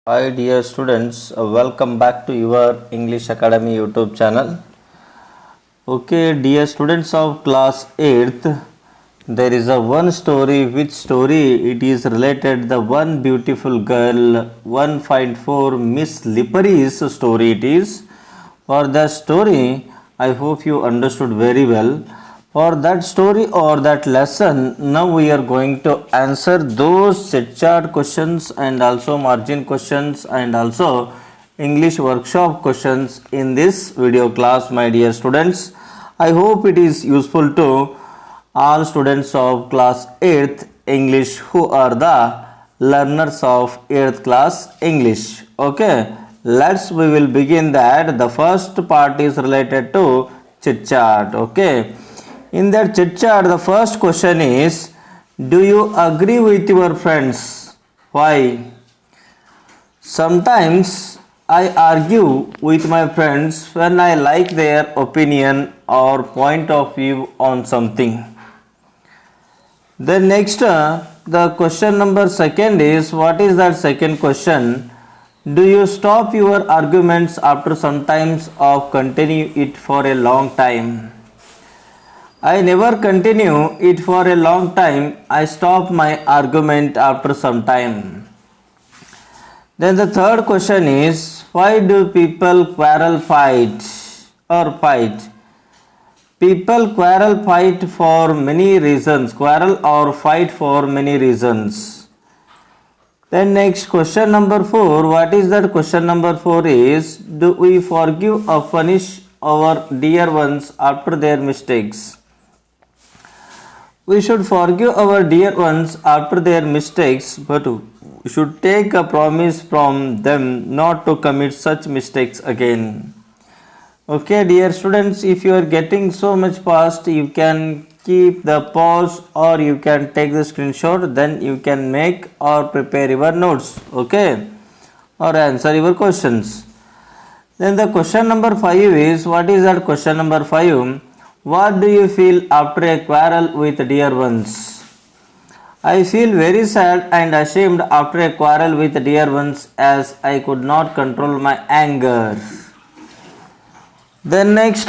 Hi dear students, welcome back to your English Academy YouTube channel. Okay, dear students of class 8th, there is a one story. Which story it is related? The one beautiful girl 1.4 Miss Slippery's story it is. For the story, I hope you understood very well. For that story or that lesson, now we are going to answer those set chart questions and also margin questions and also English workshop questions in this video class, my dear students. I hope it is useful to all students of class 8th English who are the learners of 8th class English. Okay, we will begin that. The first part is related to chit chat. Okay, in that chit chat, the first question is, do you agree with your friends? Why? Sometimes I argue with my friends when I like their opinion or point of view on something. Then next, the question number second is, what is that second question? Do you stop your arguments after some times or continue it for a long time? I never continue it for a long time. I stop my argument after some time. Then the third question is, why do people quarrel, fight? People quarrel, fight for many reasons. Quarrel or fight for many reasons. Then next, question number 4. What is that? Question number 4 is, do we forgive or punish our dear ones after their mistakes? We should forgive our dear ones after their mistakes, but we should take a promise from them not to commit such mistakes again. Okay, dear students, if you are getting so much fast, you can keep the pause or you can take the screenshot, then you can make or prepare your notes, okay, or answer your questions. Then the question number 5 is, what is that? Question number 5. What do you feel after a quarrel with dear ones? I feel very sad and ashamed after a quarrel with dear ones as I could not control my anger. Then next,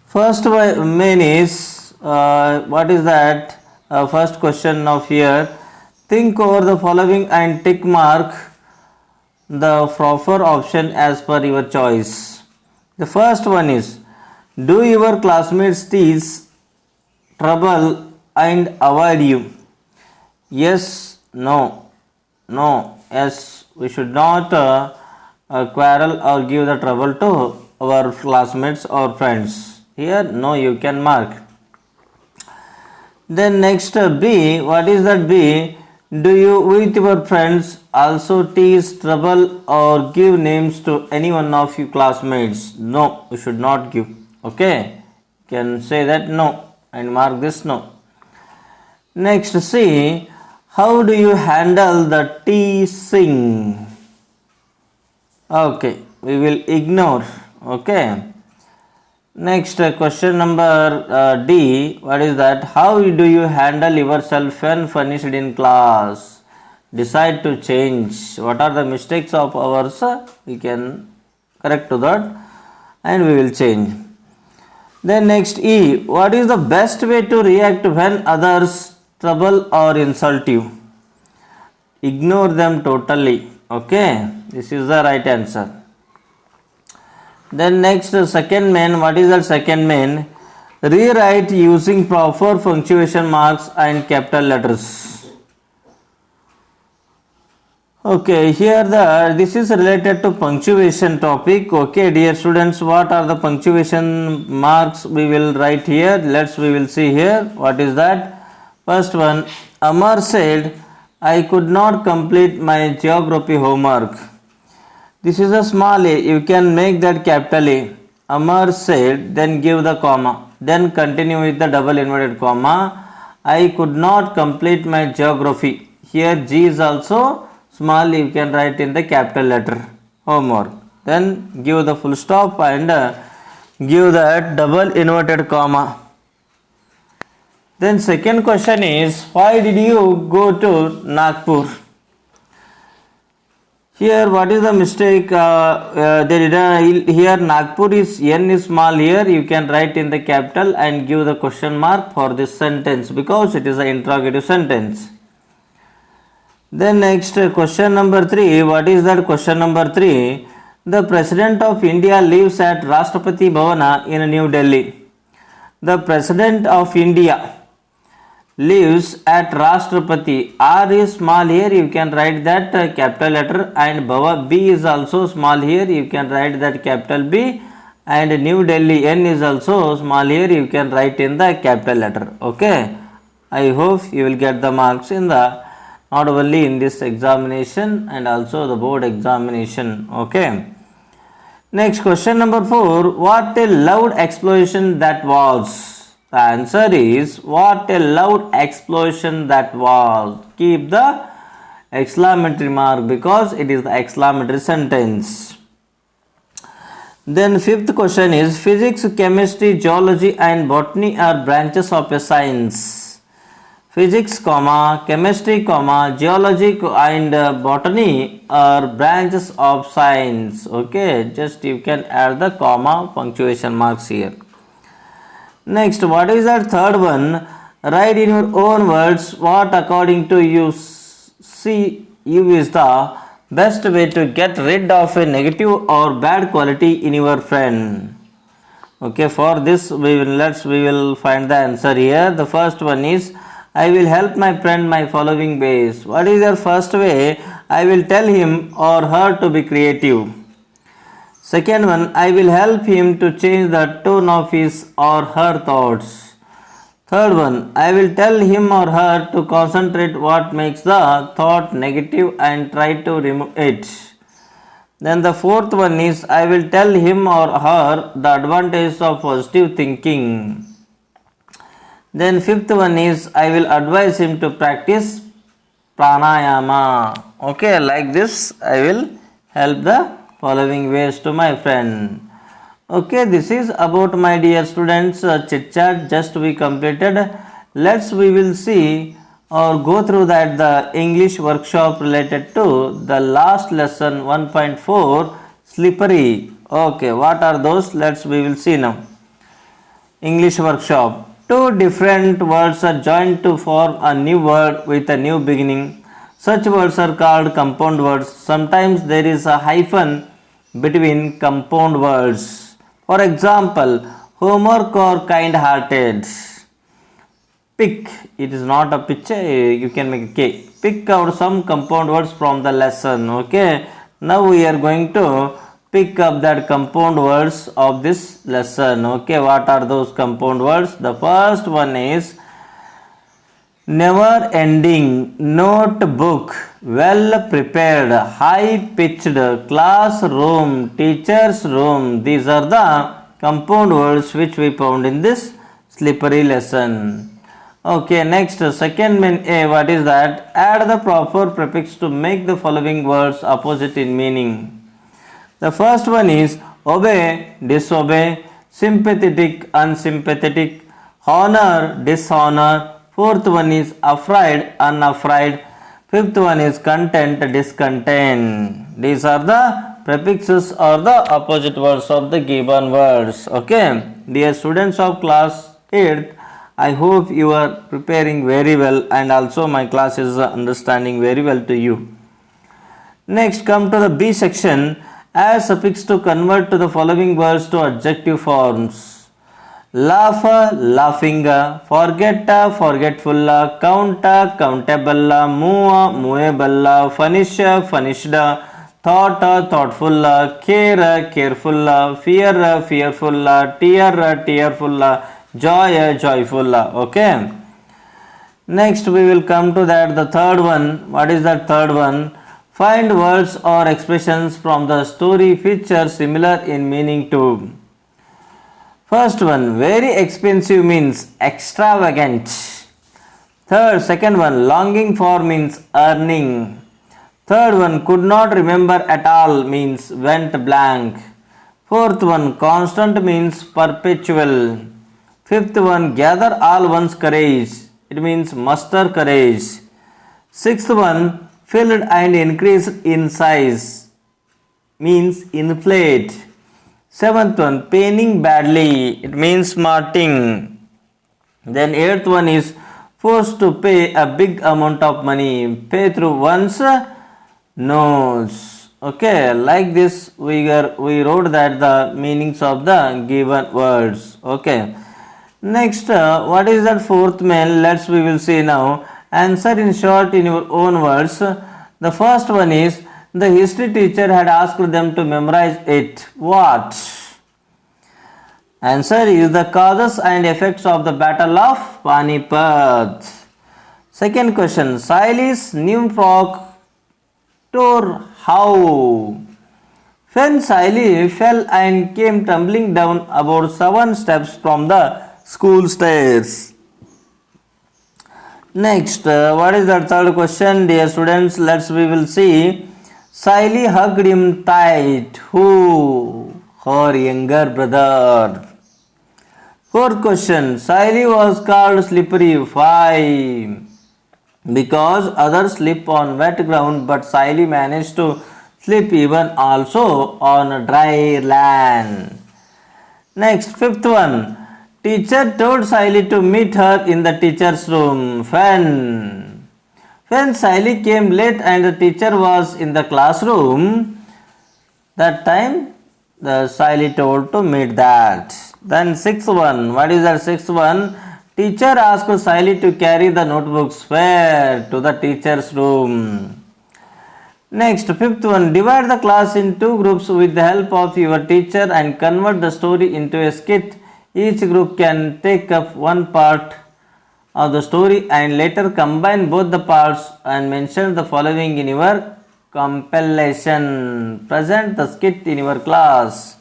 first main is, what is that? First question of here. Think over the following and tick mark the proper option as per your choice. The first one is, do your classmates tease, trouble and avoid you? Yes, no, no, yes, we should not quarrel or give the trouble to our classmates or friends. Here, no, you can mark. Then next, B, what is that B? Do you with your friends also tease, trouble or give names to any one of your classmates? No, we should not give. Okay, you can say that no and mark this no. Next, C, how do you handle the teasing? Okay, we will ignore. Okay. Next, question number D, what is that? How do you handle yourself when punished in class? Decide to change. What are the mistakes of ours? We can correct to that and we will change. Then next, E, what is the best way to react when others trouble or insult you? Ignore them totally. Okay, this is the right answer. Then next, second main, what is the second main? Rewrite using proper punctuation marks and capital letters. Okay, here this is related to punctuation topic. Okay, dear students, what are the punctuation marks we will write here? We will see here. What is that? First one, Amar said, I could not complete my geography homework. This is a small a, you can make that capital A. Amar said, then give the comma. Then continue with the double inverted comma. I could not complete my geography. Here G is also small, you can write in the capital letter. Homework. Then give the full stop and give that double inverted comma. Then second question is, why did you go to Nagpur? Here, what is the mistake? Here Nagpur is N is small. Here you can write in the capital and give the question mark for this sentence because it is an interrogative sentence. Then next question number 3. What is that question number 3? The President of India lives at Rashtrapati Bhavana in New Delhi. The President of India lives at Rashtrapati. R is small here, you can write that capital letter, and B is also small here, you can write that capital B, and New Delhi N is also small here, you can write in the capital letter. Okay, I hope you will get the marks in the not only in this examination and also the board examination. Okay, next question number 4. What a loud explosion that was. The answer is, what a loud explosion that was. Keep the exclamatory mark because it is the exclamatory sentence. Then fifth question is, physics, chemistry, geology and botany are branches of a science. Physics, chemistry, geology and botany are branches of science. Okay, just you can add the comma punctuation marks here. Next, what is that third one? Write in your own words what according to you see you is the best way to get rid of a negative or bad quality in your friend. Okay, for this we will find the answer here. The first one is, I will help my friend my following ways. What is your first way? I will tell him or her to be creative. Second one, I will help him to change the tone of his or her thoughts. Third one, I will tell him or her to concentrate what makes the thought negative and try to remove it. Then the fourth one is, I will tell him or her the advantage of positive thinking. Then fifth one is, I will advise him to practice pranayama. Okay, like this I will help the following ways to my friend. Okay, this is about, my dear students, chit chat just we completed. We will see or go through that the English workshop related to the last lesson 1.4 slippery. Okay, what are those? We will see now. English workshop. Two different words are joined to form a new word with a new beginning. Such words are called compound words. Sometimes there is a hyphen between compound words. For example, homework or kind-hearted. Pick, it is not a picture, you can make a K. Pick out some compound words from the lesson. Okay, now we are going to pick up that compound words of this lesson. Okay, what are those compound words? The first one is never ending, notebook, well prepared, high pitched, classroom, teacher's room. These are the compound words which we found in this slippery lesson. Okay, next, second main A, what is that? Add the proper prefix to make the following words opposite in meaning. The first one is obey, disobey, sympathetic, unsympathetic, honor, dishonor. Fourth one is afraid, unafraid. Fifth one is content, discontent. These are the prefixes or the opposite words of the given words. Okay, dear students of class 8th, I hope you are preparing very well and also my class is understanding very well to you. Next, come to the B section. Add suffix to convert to the following words to adjective forms. Laugh, laughing, forget, forgetful, count, countable, move, movable, furnish, furnished, thought, thoughtful, care, careful, fear, fearful, tear, tearful, joy, joyful. Okay. Next we will come to that the third one. What is that third one? Find words or expressions from the story which are similar in meaning to. First one, very expensive means extravagant. Second one, longing for means earning. Third one, could not remember at all means went blank. Fourth one, constant means perpetual. Fifth one, gather all one's courage. It means muster courage. Sixth one, filled and increased in size, means inflate. Seventh one, paining badly, it means smarting. Then eighth one is forced to pay a big amount of money, pay through one's nose. Okay, like this we wrote that the meanings of the given words. Okay. Next, what is that fourth mail? We will see now. Answer in short in your own words. The first one is the history teacher had asked them to memorize it. What? Answer is the causes and effects of the Battle of Panipat. Second question, Saily's new frock tore how? When Saily fell and came tumbling down about 7 steps from the school stairs. Next, what is the third question, dear students? We will see. Saily hugged him tight. Who? Her younger brother. Fourth question, Saily was called slippery. Why? Because others slip on wet ground, but Saily managed to slip even also on dry land. Next, fifth one. Teacher told Saily to meet her in the teacher's room. When Saily came late and the teacher was in the classroom, that time the Saily told to meet that. Then sixth one. What is that sixth one? Teacher asked Saily to carry the notebooks where? To the teacher's room. Next, fifth one. Divide the class in 2 groups with the help of your teacher and convert the story into a skit. Each group can take up one part of the story and later combine both the parts and mention the following in your compilation. Present the skit in your class.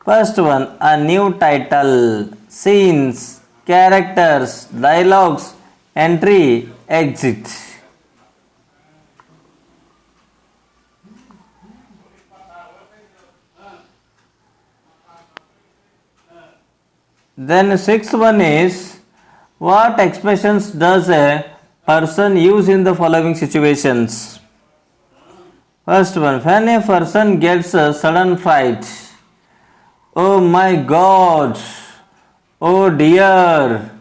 First one, a new title, scenes, characters, dialogues, entry, exit. Then sixth one is, what expressions does a person use in the following situations? First one, when a person gets a sudden fright. Oh my God. Oh dear.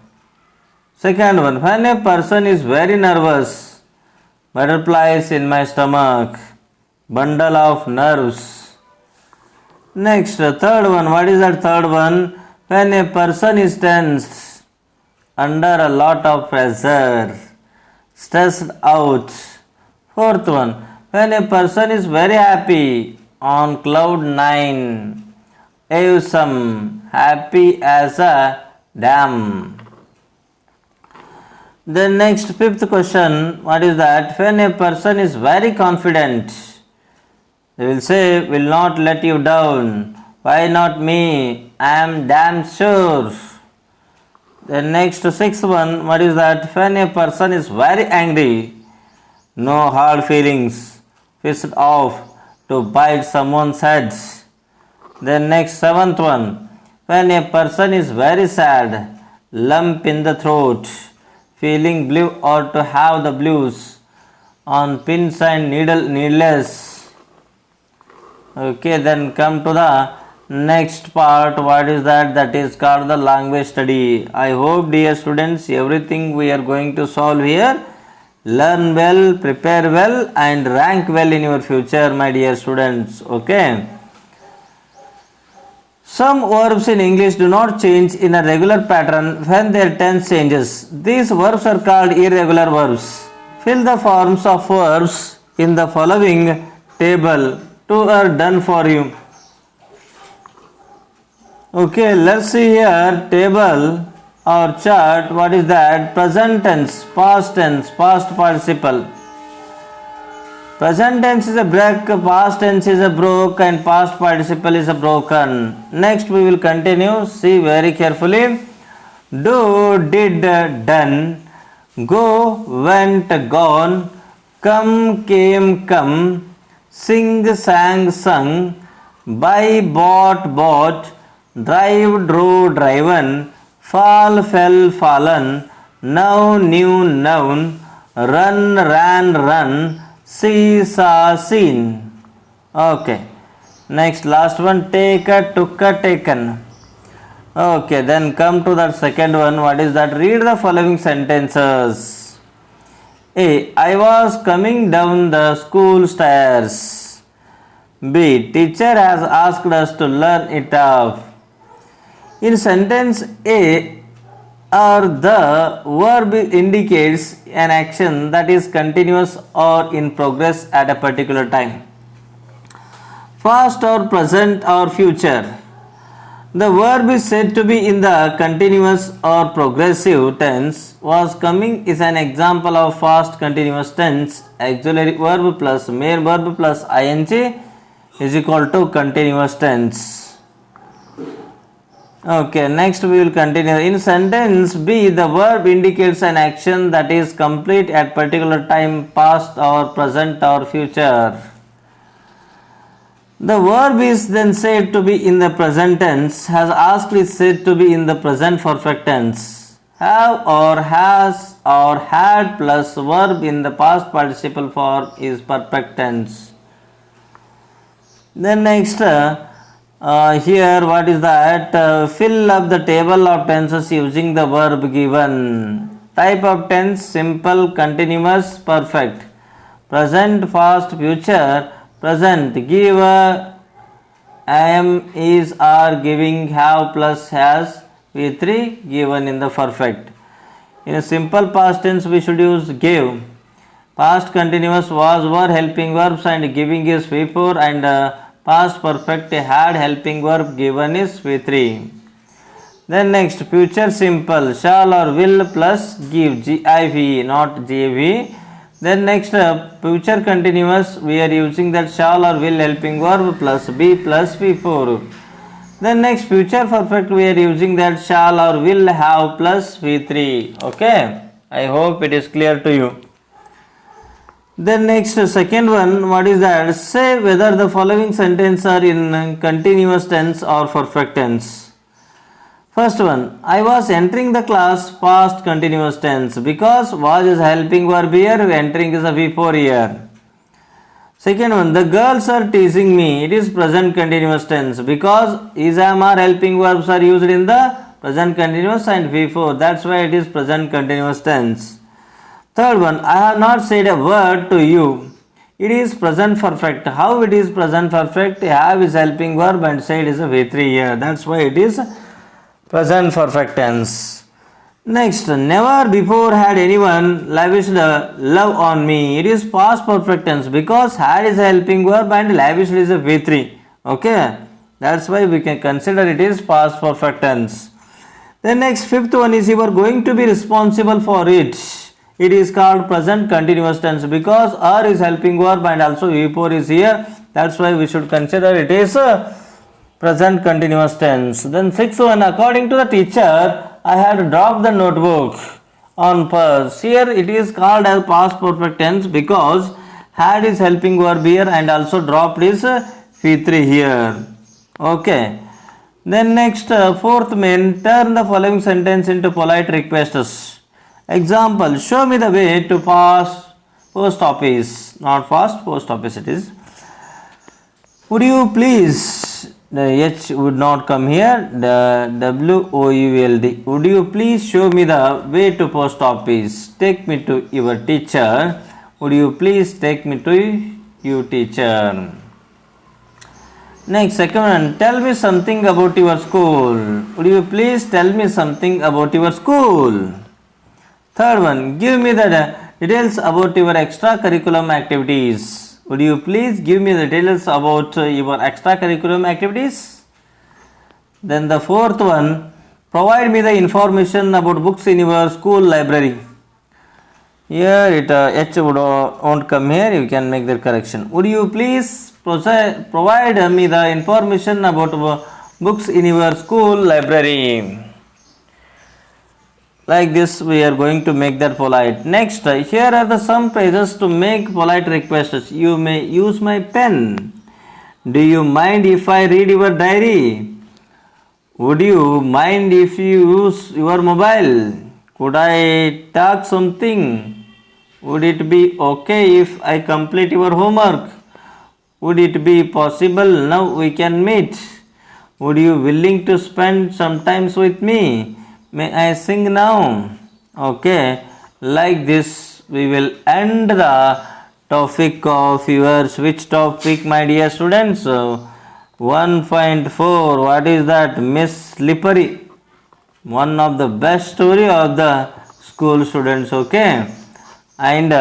Second one, when a person is very nervous. Butterflies in my stomach. Bundle of nerves. Next, third one, what is that third one? When a person is tensed, under a lot of pressure, stressed out. Fourth one, when a person is very happy, on cloud 9, awesome, happy as a dam. Then next, fifth question, what is that? When a person is very confident, they will say, will not let you down. Why not me? I am damn sure. The next sixth one, what is that? When a person is very angry, no hard feelings, fist off to bite someone's head. Then next seventh one, when a person is very sad, lump in the throat, feeling blue or to have the blues, on pins and needles. Okay, then come to the next part. What is that? That is called the language study. I hope, dear students, everything we are going to solve here. Learn well, prepare well and rank well in your future, my dear students. Okay. Some verbs in English do not change in a regular pattern when their tense changes. These verbs are called irregular verbs. Fill the forms of verbs in the following table. 2 are done for you. Okay, let's see here table or chart. What is that? Present tense, past participle. Present tense is a break, past tense is a broke and past participle is a broken. Next we will continue. See very carefully. Do, did, done. Go, went, gone. Come, came, come. Sing, sang, sung. Buy, bought. Drive, drove, driven. Fall, fell, fallen. Now, new, known. Run, ran, run. see, saw, seen. Okay. Next, last one, take a, took a, taken. Okay, then come to that second one. What is that? Read the following sentences. A. I was coming down the school stairs. B. Teacher has asked us to learn it up. In sentence A, or the verb indicates an action that is continuous or in progress at a particular time. Past or present or future. The verb is said to be in the continuous or progressive tense. Was coming is an example of past continuous tense. Auxiliary verb plus main verb plus ing is equal to continuous tense. Okay, next we will continue. In sentence B, the verb indicates an action that is complete at particular time, past or present or future. The verb is then said to be in the present tense. Has asked is said to be in the present perfect tense. Have or has or had plus verb in the past participle form is perfect tense. Then next, here what is that? Fill up the table of tenses using the verb given. Type of tense: simple, continuous, perfect. Present, past, future. Present, give, am, is, are, giving, have plus has, V3 given in the perfect. In a simple past tense we should use give. Past continuous was, were helping verbs and giving is V4, and past perfect had helping verb given is V3. Then next, future simple, shall or will plus give, GIV, not GV. Then next, future continuous, we are using that shall or will helping verb plus be plus V4. Then next, future perfect, we are using that shall or will have plus V3. Okay, I hope it is clear to you. Then next, second one, what is that? Say whether the following sentences are in continuous tense or perfect tense. First one, I was entering the class, past continuous tense, because was is helping verb here, entering is a V4 here. Second one, the girls are teasing me, it is present continuous tense, because is, am, are helping verbs are used in the present continuous and V4, that's why it is present continuous tense. Third one, I have not said a word to you, it is present perfect. How it is present perfect? Have is helping verb and said is a V3 here, that's why it is present perfect tense. Next, never before had anyone lavished love on me. It is past perfect tense because had is a helping verb and lavished is a V3. Okay, that's why we can consider it is past perfect tense. Then next, fifth one is you are going to be responsible for it. It is called present continuous tense because are is helping verb and also V4 is here. That's why we should consider it is present continuous tense. Then sixth one, according to the teacher, I had dropped the notebook on purse. Here it is called as past perfect tense because had is helping verb here and also dropped is V3 here. Okay. Then next, fourth main, turn the following sentence into polite requests. Example, show me the way to post office. Not fast, post office it is. Would you please, the H would not come here, the WOULD. Would you please show me the way to post office? Take me to your teacher. Would you please take me to your teacher? Next, second one, tell me something about your school. Would you please tell me something about your school? Third one, give me the details about your extracurriculum activities. Would you please give me the details about your extracurriculum activities? Then the fourth one, provide me the information about books in your school library. Here it H won't come here, you can make the correction. Would you please provide me the information about books in your school library? Like this we are going to make that polite. Next, here are the some phrases to make polite requests. You may use my pen. Do you mind if I read your diary? Would you mind if you use your mobile? Could I talk something? Would it be okay if I complete your homework? Would it be possible now we can meet? Would you willing to spend some time with me? May I sing now? Okay, like this we will end the topic of yours. Which topic, my dear students? 1.4. What is that? Miss Slippery. One of the best story of the school students. Okay, and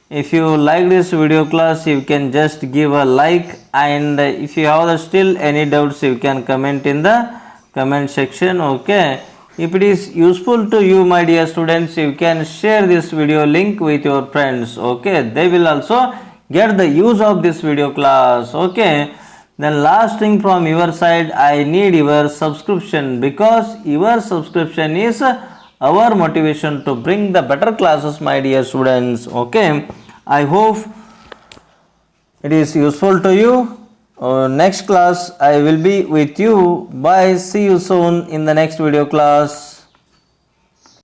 if you like this video class, you can just give a like, and if you have still any doubts, you can comment in the comment section. Okay, if it is useful to you, my dear students, you can share this video link with your friends. Okay, they will also get the use of this video class. Okay, then last thing from your side, I need your subscription, because your subscription is our motivation to bring the better classes, my dear students. Okay, I hope it is useful to you. Next class I will be with you. Bye, see you soon in the next video class.